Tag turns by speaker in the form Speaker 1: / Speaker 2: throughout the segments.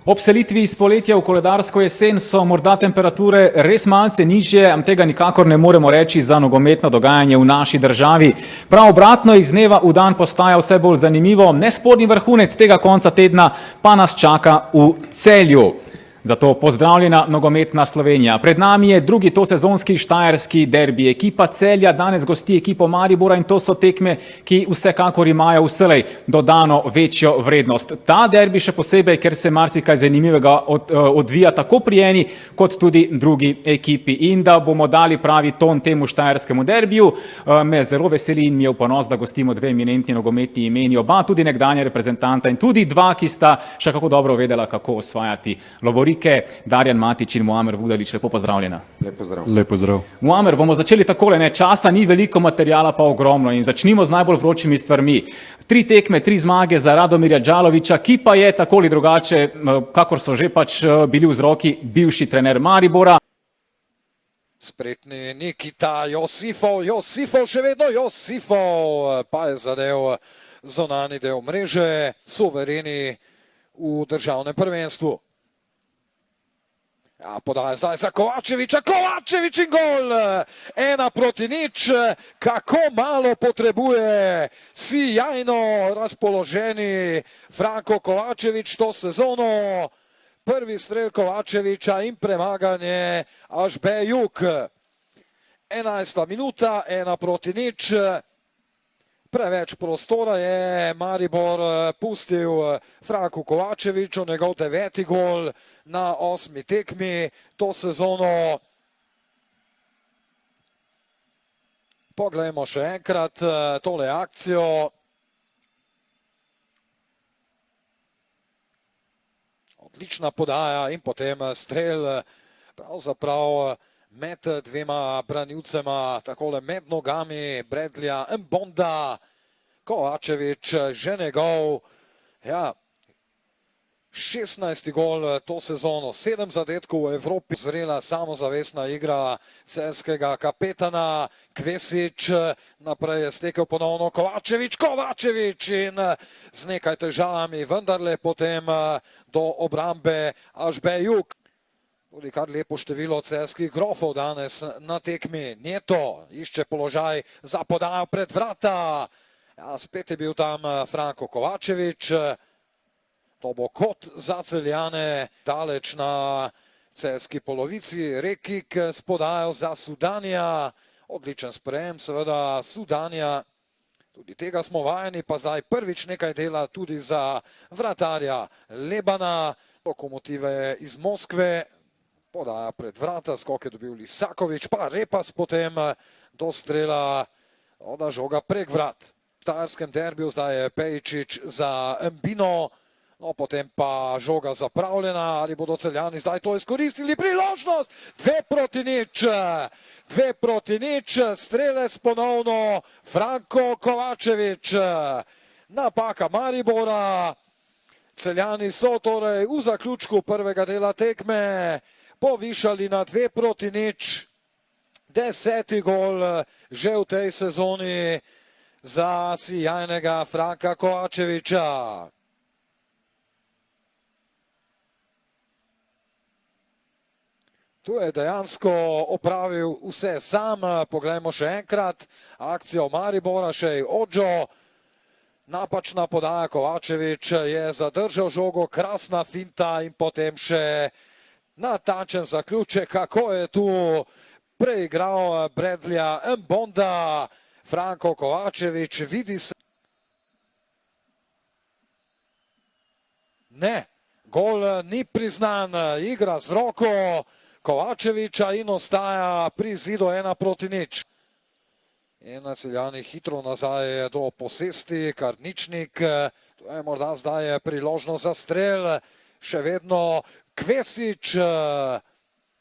Speaker 1: Ob selitvi iz poletja v koledarsko jesen so morda temperature res malce nižje, a tega nikakor ne moremo reči za nogometno dogajanje v naši državi. Prav obratno, iz dneva v dan postaja vse bolj zanimivo, nesporni vrhunec tega konca tedna pa nas čaka v Celju. Zato pozdravljena nogometna Slovenija. Pred nami je drugi tosezonski štajerski derbi. Ekipa Celja danes gosti ekipo Maribora in to so tekme, ki vsekakor imajo vselej dodano večjo vrednost. Ta derbi še posebej, ker se marsikaj zanimivega odvija tako pri eni kot tudi drugi ekipi. In da bomo dali pravi ton temu štajerskemu derbiju, me zelo veseli in mi je v ponos, da gostimo dve eminentni nogometni imeni, oba tudi nekdanja reprezentanta in tudi dva, ki sta še kako dobro vedela, kako osvajati lovorike. Darjan Matić in Muamer Vudalić, lepo pozdravljena.
Speaker 2: Lep pozdrav.
Speaker 3: Lep pozdrav.
Speaker 1: Muamer, bomo začeli takole, časa ni veliko, materijala pa ogromno in začnimo z najbolj vročimi stvarmi. 3 tekme, 3 zmage za Radomirja Đalovića, ki pa je tako ali drugače, kakor so že pač bili vzroki, bivši trener Maribora.
Speaker 4: Spretni Nikita Josifov, še vedno Josifov, pa je zadev zonani del mreže, suvereni v državnem prvenstvu. Ja, podaja zdaj za Kovačevića, Kovačević in gol! 1-0, kako malo potrebuje sjajno razpoloženi Franko Kovačević to sezono. Prvi strel Kovačevića in premaganje Ažbe Juk. 11. minuta, 1-0. Preveč prostora je Maribor pustil Franku Kovačeviću, njegov 9. gol na 8. tekmi to sezono. Poglejmo še enkrat tole akcijo. Odlična podaja in potem strel pravzaprav med dvema branilcema, takole med nogami Bradleyja Mbonda. Kovačević že njegov, ja, 16. gol to sezono, 7 zadetkov v Evropi. Zrela samozavestna igra celjskega kapetana. Kvesić, naprej je stekel ponovno Kovačević in z nekaj težavami vendarle potem do obrambe Ažbe Juk. Tudi kar lepo število celjskih grofov danes na tekmi. Njeto išče položaj za podajo pred vrata. Ja, spet je bil tam Franko Kovačević. To bo kot za Celjane, daleč na celjski polovici. Rekik s podajo za Sudanija. Odličen sprejem, seveda Sudanija. Tudi tega smo vajeni, pa zdaj prvič nekaj dela tudi za vratarja Lebana. Lokomotive iz Moskve. Podaja pred vrata, skok je dobil Lisaković, pa Repas potem do strela, oda žoga prek vrat. V štajerskem derbiju zdaj je Pejičić za Mbino, no potem pa žoga zapravljena, ali bodo Celjani zdaj to izkoristili, priložnost, 2-0, 2-0, strelec ponovno Franko Kovačević, napaka Maribora. Celjani so torej v zaključku prvega dela tekme povišali na 2-0, 10. gol že v tej sezoni za sjajnega Franka Kovačevića. Tu je dejansko opravil vse sam, poglejmo še enkrat, akcijo Maribora, še Odžo. Napačna podaja, Kovačević je zadržal žogo, krasna finta in potem še natančen zaključek, kako je tu preigral Bradleyja Mbonda. Franko Kovačević, vidi se. Ne, gol ni priznan, igra z roko Kovačevića in ostaja pri zidu 1-0. In Celjani hitro nazaj do posesti, Karničnik, to je morda zdaj priložnost za strel, še vedno Kvesić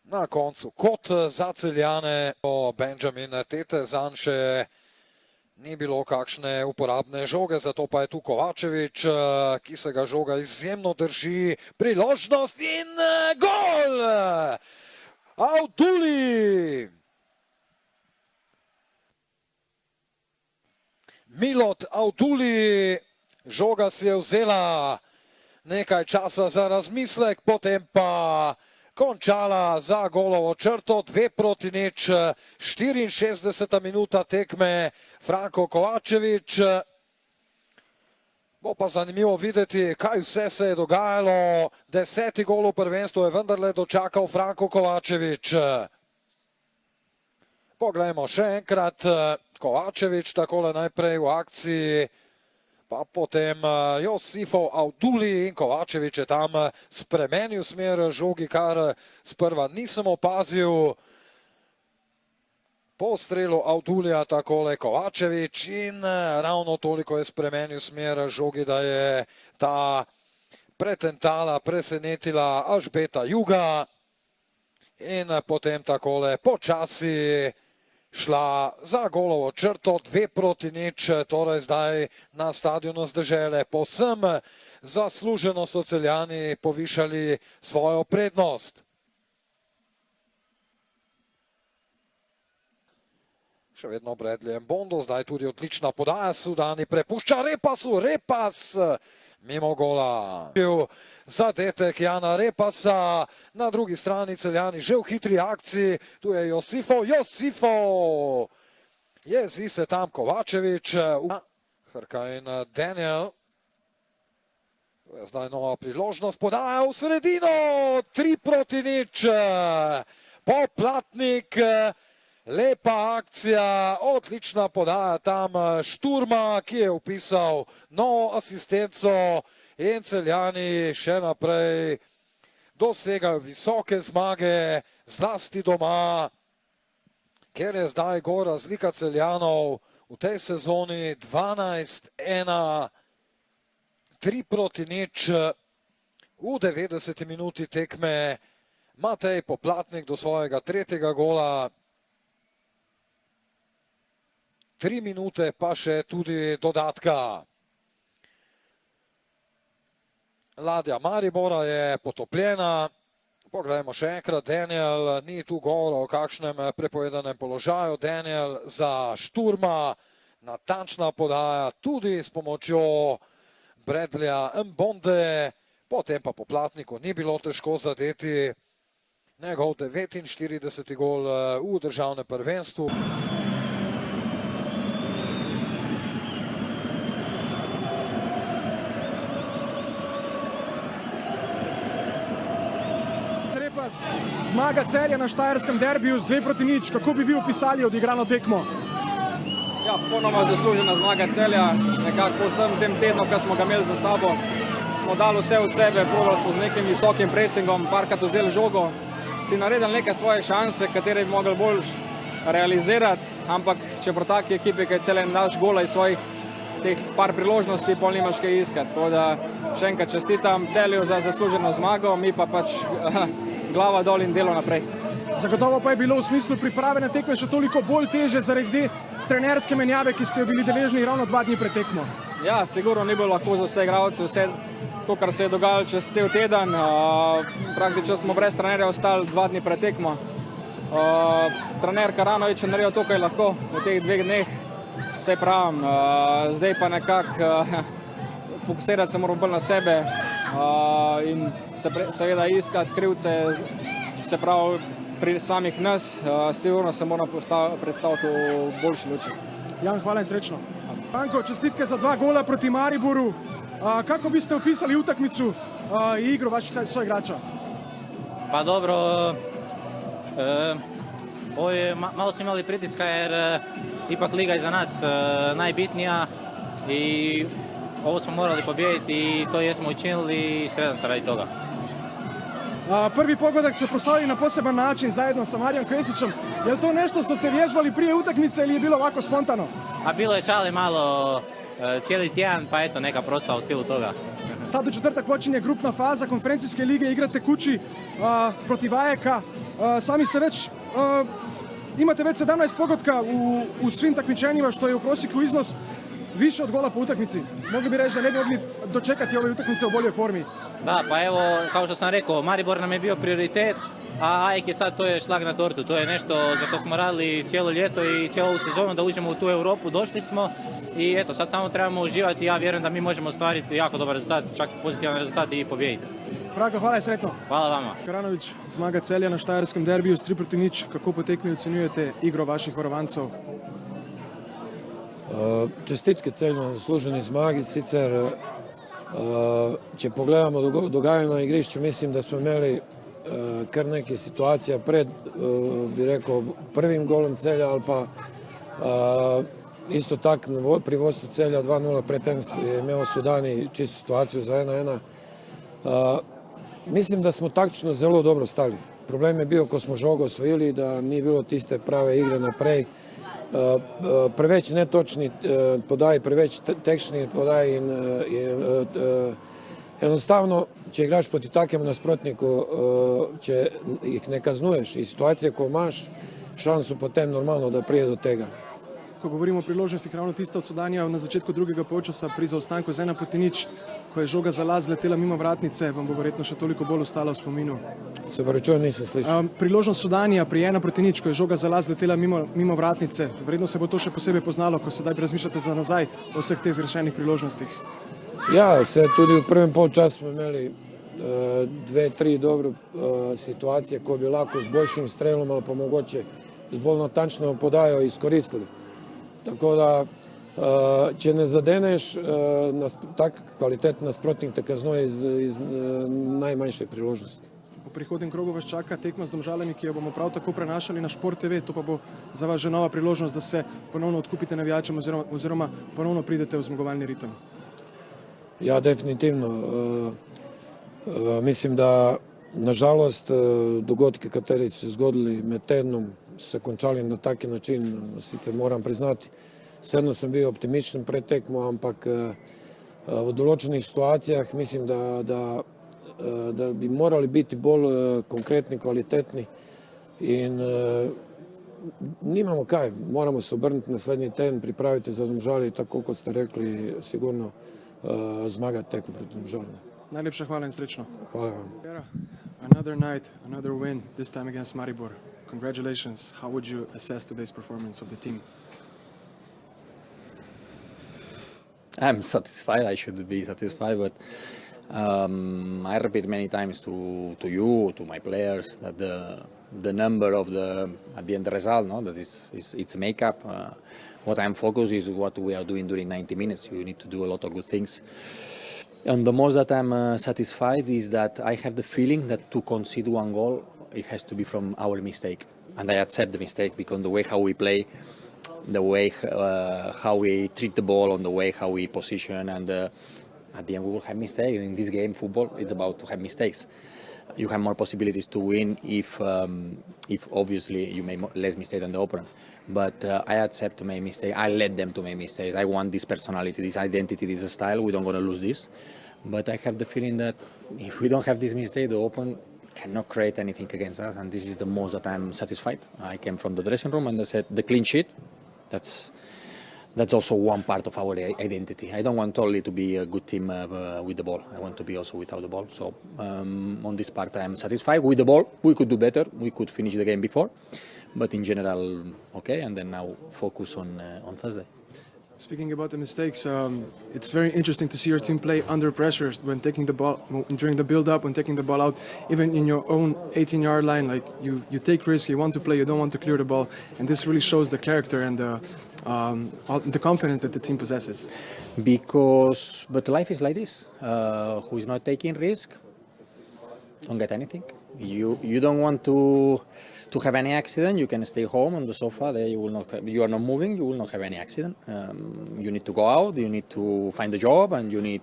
Speaker 4: na koncu kot za Celjane. Benjamin Tete, zanj še ni bilo kakšne uporabne žoge, zato pa je tu Kovačević, ki se ga žoga izjemno drži, priložnost in gol! Avduli! Milot Avduli, žoga si je vzela nekaj časa za razmislek, potem pa končala za golovo črto, 2-0, 64. minuta tekme, Franko Kovačevič. Bo pa zanimivo videti, kaj vse se je dogajalo. 10. gol v prvenstvu je vendarle dočakal Franko Kovačevič. Poglejmo še enkrat, Kovačevič takole najprej v akciji, pa potem Josifov Avduli in Kovačevič je tam spremenil smer žogi, kar sprva nisem opazil. Po strelu Avdulija takole Kovačevič in ravno toliko je spremenil smer žogi, da je ta pretentala, presenetila Alžbeta Juga in potem takole počasi šla za golovo črto, 2-0, torej zdaj na stadionu z Dežele. Povsem zasluženo so Celjani povišali svojo prednost. Še vedno Bradley Mbondo, zdaj tudi odlična podaja, Sudani prepušča Repasu, Repas mimo gola. Zadetek Jana Repasa, na drugi strani Celjani že v hitri akciji, tu je Josifov, jezi se tam Kovačevič, Hrka in Daniel. To je zdaj nova priložnost, podaja v sredino, 3-0, Poplatnik, lepa akcija, odlična podaja tam Šturma, ki je upisal novo asistenco. In Celjani še naprej dosegajo visoke zmage, zlasti doma, ker je zdaj gor razlika Celjanov v tej sezoni 12-1, 3-0, v 90. minuti tekme Matej Poplatnik do svojega 3. gola, 3 minute pa še tudi dodatka. Ladja Maribora je potopljena. Poglejmo še enkrat, Daniel, ni tu govora o kakšnem prepovedanem položaju. Daniel za Šturma, natančna podaja tudi s pomočjo Bradleya Mbonde. Potem pa Poplatniku ni bilo težko zadeti njegov 49. gol v državnem prvenstvu.
Speaker 2: Zmaga Celja na štajerskem derbiju z 2-0. Kako bi vi opisali odigrano tekmo?
Speaker 3: Ja, ponoma zaslužena zmaga Celja. Nekako po vsem tem tednu, ki smo ga imeli za sabo, smo dali vse od sebe, probali smo z nekim visokim presingom, parkrat vzeli žogo, si naredili neke svoje šanse, katere bi mogli bolj realizirati, ampak če pro taki ekipi, ki je Celje daš gola iz svojih teh par priložnosti, pol nimaš kaj iskati. Tako da še enkrat čestitam Celju za zasluženo zmago, mi pa pač glava dol in delo naprej.
Speaker 2: Zagotovo pa je bilo v smislu priprave na tekme še toliko bolj teže zaradi trenerske menjave, ki ste jo bili deležni ravno 2 dni pred tekmo.
Speaker 3: Ja, sigurno ni bilo lahko za vse igralce, vse to, kar se je dogajalo čez cel teden. Praktično smo brez trenerja ostali 2 dni pred tekmo. Trener Karanović je naredil to, kar je lahko v teh 2 dneh. Vse pravim, zdaj pa nekako fokusirati se moramo bolj na sebe in seveda iskati krivce, se pravi pri samih nas, sigurno se moramo predstaviti v boljši luči.
Speaker 2: Jan, hvala in srečno. Franko, čestitke za 2 gola proti Mariboru. Kako biste opisali utakmicu in igro vaših soigrača?
Speaker 5: Pa dobro, malo smo imeli pritiska jer ipak liga je za nas najbitnija i ovo smo morali pobijediti i to jesmo učinili i sretan sam radi toga.
Speaker 2: Prvi pogodak se proslavili na poseban način zajedno sa Marijan Kvesićem. Je li to nešto što ste vježbali prije utakmice ili je bilo ovako spontano?
Speaker 5: A bilo je šale malo cijeli tjedan, pa eto neka proslava u stilu toga.
Speaker 2: Sad u četvrtak počinje grupna faza konferencijske lige, igrate kući protiv Ajeka. Sami ste već, imate već 17 pogotka u svim takmičenjima, što je u prosjeku iznos više od gola po utakmici. Mogli bi reći da ne bi mogli dočekati ove utakmice u boljoj formi.
Speaker 5: Da, pa evo, kao što sam rekao, Maribor nam je bio prioritet a AEK je sad, to je šlag na tortu, to je nešto za što smo radili cijelo ljeto i cijelu ovu sezonu da uđemo u tu Europu, došli smo i eto, sad samo trebamo uživati i ja vjerujem da mi možemo ostvariti jako dobar rezultat, čak pozitivan rezultat i pobijediti.
Speaker 2: Fraga, hvala in sretno.
Speaker 5: Hvala vama.
Speaker 2: Karanović, zmaga Celja na štajerskem derbiju s 3-0. Kako po tekmi ocenjujete igro vaših varovancev?
Speaker 6: Čestitke Celju na zasluženi zmagi, sicer če pogledamo dogajanje na igrišču, mislim, da smo imeli kar nekaj situacija pred, bi rekel, prvim golom Celja ali pa isto tako pri vodstvu Celja 2-0 pred tem je imel Sudani čisto situacijo za 1-1. Mislim, da smo taktično zelo dobro stali. Problem je bil, ko smo žogo osvojili, da ni bilo tiste prave igre naprej. Preveč netočni podaji, preveč tekšni podaji in enostavno, če igraš proti takemu nasprotniku, če jih ne kaznuješ iz situacije, ko imaš šansu potem normalno, da prije do tega.
Speaker 2: Ko govorimo o priložnostih, ravno tista od Sudanija na začetku drugega polčasa pri zaostanku z 1-0, ko je žoga za las letela mimo vratnice, vam bo verjetno še toliko bolj ostala v spominu.
Speaker 6: Se pravičujem, nisem slišal.
Speaker 2: Priložnost Sudanija pri 1-0, ko je žoga za las letela mimo vratnice, verjetno se bo to še posebej poznalo, ko sedaj razmišljate za nazaj o vseh teh zgrešenih priložnostih.
Speaker 6: Ja, se tudi v prvem polčasu smo imeli 2-3 dobre situacije, ko bi lahko z boljšim strelom ali pa mogoče z bolj natančno podajo izkoristili. Tako da, če ne zadeneš, tak kvalitetni nasprotnik te kaznuje iz najmanjše priložnosti.
Speaker 2: V prihodnjem krogu vas čaka tekma z Domžalami, ki jo bomo prav tako prenašali na Šport TV, to pa bo za vas že nova priložnost, da se ponovno odkupite navijačem oziroma ponovno pridete v zmagovalni ritem.
Speaker 6: Ja, definitivno. Mislim, da nažalost dogodki, kateri so se zgodili med tednom, so se končali na taki način, sicer moram priznati, vseeno sem bil optimističen pred tekmo, ampak v določenih situacijah mislim, da bi morali biti bolj konkretni, kvalitetni in nimamo kaj, moramo se obrniti naslednji teden, pripraviti za Domžale, tako kot ste rekli, sigurno zmagati tekmo pred Domžalami.
Speaker 2: Najlepša hvala in srečno.
Speaker 6: Hvala vam.
Speaker 2: Another night, another win, this time against Maribor. Congratulations. How would you assess today's performance of the team?
Speaker 7: I'm satisfied. I should be satisfied, but I repeat many times to you, to my players, that the number of at the end the result, no, that it's makeup. What I'm focused is what we are doing during 90 minutes. You need to do a lot of good things. And the most that I'm satisfied is that I have the feeling that to concede one goal, it has to be from our mistake. And I accept the mistake because the way how we play, the way how we treat the ball, on the way how we position, and at the end we will have mistakes. In this game, football, it's about to have mistakes. You have more possibilities to win if obviously you make less mistakes than the opponent. But I accept to make mistakes. I let them to make mistakes. I want this personality, this identity, this style. We don't want to lose this. But I have the feeling that if we don't have this mistake, the opponent cannot create anything against us. And this is the most that I'm satisfied. I came from the dressing room and I said the clean sheet. That's also one part of our identity. I don't want only to be a good team with the ball. I want to be also without the ball. So on this part, I am satisfied. With the ball, we could do better. We could finish the game before. But in general, okay. And then now focus on Thursday.
Speaker 2: Speaking about the mistakes, it's very interesting to see your team play under pressure when taking the ball, during the build-up, when taking the ball out, even in your own 18-yard line. Like you take risks, you want to play, you don't want to clear the ball, and this really shows the character and the confidence that the team possesses.
Speaker 7: But life is like this. Who is not taking risk, don't get anything. You don't want to have any accident. You can stay home on the sofa. There you are not moving. You will not have any accident. You need to go out. You need to find a job, and you need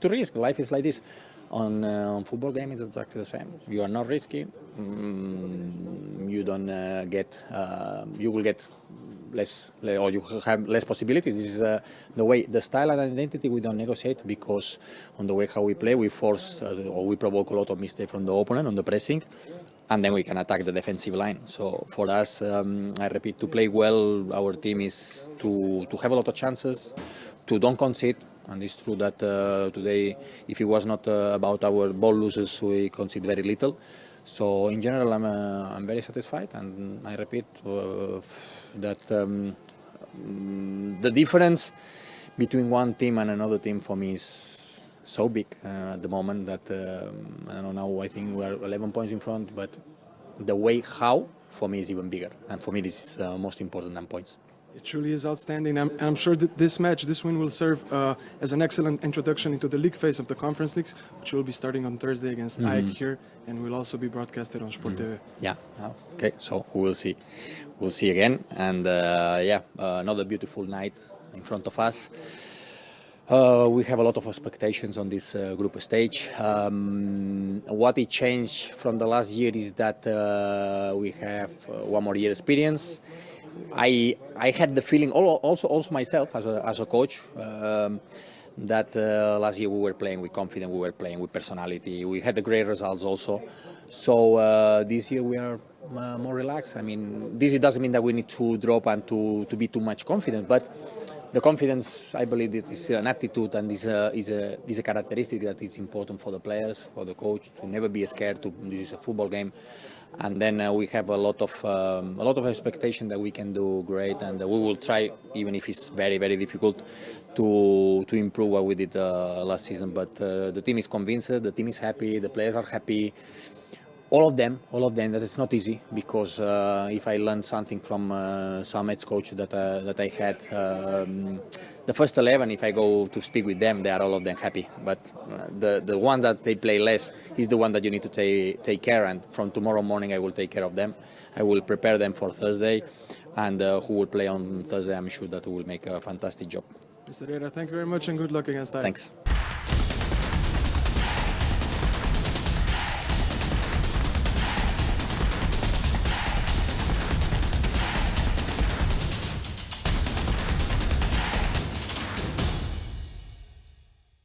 Speaker 7: to risk. Life is like this. On football game, it's exactly the same. You are not risky. You don't get. You will get less, or you have less possibilities. This is the way, the style and identity. We don't negotiate because on the way how we play, we force or we provoke a lot of mistakes from the opponent on the pressing, and then we can attack the defensive line. So for us, I repeat, to play well, our team is to have a lot of chances, to don't concede. And it's true that today, if it was not about our ball losers, we concede very little. So in general, I'm very satisfied, and I repeat that the difference between one team and another team for me is so big at the moment that I don't know. Now I think we're 11 points in front, but the way how for me is even bigger, and for me this is most important than points.
Speaker 2: It truly is outstanding. I'm sure that this win will serve as an excellent introduction into the league phase of the Conference League, which will be starting on Thursday against AEK here, and will also be broadcasted on Sport TV.
Speaker 7: Yeah. Okay. So we will see. We'll see again, and another beautiful night in front of us. We have a lot of expectations on this group stage. What it changed from the last year is that we have one more year experience. I had the feeling, also myself as a coach, that last year we were playing with confidence, we were playing with personality, we had the great results also. So this year we are more relaxed. I mean, this doesn't mean that we need to drop and to be too much confident, but the confidence, I believe, it is an attitude and is a characteristic that is important for the players, for the coach, to never be scared. This is a football game, and then we have a lot of expectation that we can do great, and we will try, even if it's very, very difficult, to improve what we did last season. But the team is convinced, the team is happy, the players are happy. All of them, that it's not easy, because if I learned something from some ex-coach that I had, the first 11, if I go to speak with them, they are all of them happy. But the one that they play less is the one that you need to take care. And from tomorrow morning, I will take care of them. I will prepare them for Thursday, and who will play on Thursday, I'm sure that will make a fantastic job.
Speaker 2: Mr. Riera, thank you very much and good luck against AEK.
Speaker 7: Thanks.